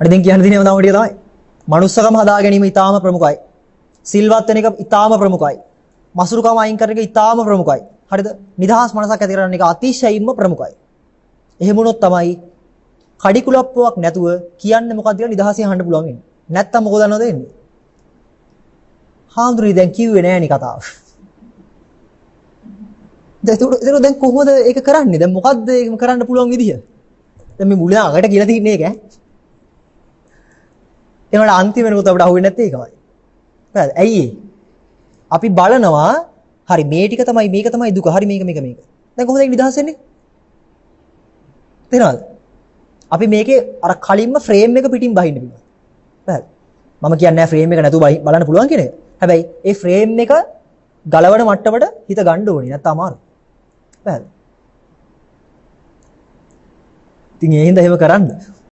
අනිත් දැන් කියන්න තියෙනව තමයි තමයි. මනුස්සකම හදා ගැනීම ඉතාම ප්‍රමුඛයි. සිල්වත් වෙන එක ඉතාම ප්‍රමුඛයි. මසුරුකම අයින් කරන එක ඉතාම ප්‍රමුඛයි. හරිද? නිදහස් මනසක් ඇති කරගන්න එක අතිශයින්ම ප්‍රමුඛයි. එහෙම වුණොත් තමයි කඩිකුලප්පුවක් නැතුව කියන්නේ මොකක්ද කියලා නිදහසේ අහන්න පුළුවන් වෙන්නේ. නැත්තම් මොකද දන්නවද වෙන්නේ? හාමුදුරුවෝ දැන් කිව්වේ නෑනේ කතාව. දැන් කොහොමද ඒක කරන්නේ? දැන් මොකද්ද ඒක කරන්න පුළුවන් විදිය? දැන් මේ මුල අගට කියලා තින්නේ ඒක ඈ. ඒනවල අන්තිම වෙනකොට අපිට අහුවෙන්නේ නැත්තේ ඒකමයි. හරිද? ඇයි අපි බලනවා හරි මේ ටික තමයි මේක තමයි දුක. හරි මේක. දැන් කොහොමද ඒක නිදහස් වෙන්නේ? තේරෙනවද? අපි මේකේ අර කලින්ම ෆ්‍රේම් එක පිටින් බහින්න බිනවා. හරිද? මම කියන්නේ නැහැ ෆ්‍රේම් එක නැතුව බලන්න පුළුවන් කියන එක. හැබැයි ඒ ෆ්‍රේම් එක ගලවන මට්ටමට හිත ගන්න ඕනේ නැත්නම් අමාරුයි. හරිද? ඉතින් ඒ හින්දා එහෙම කරන්න.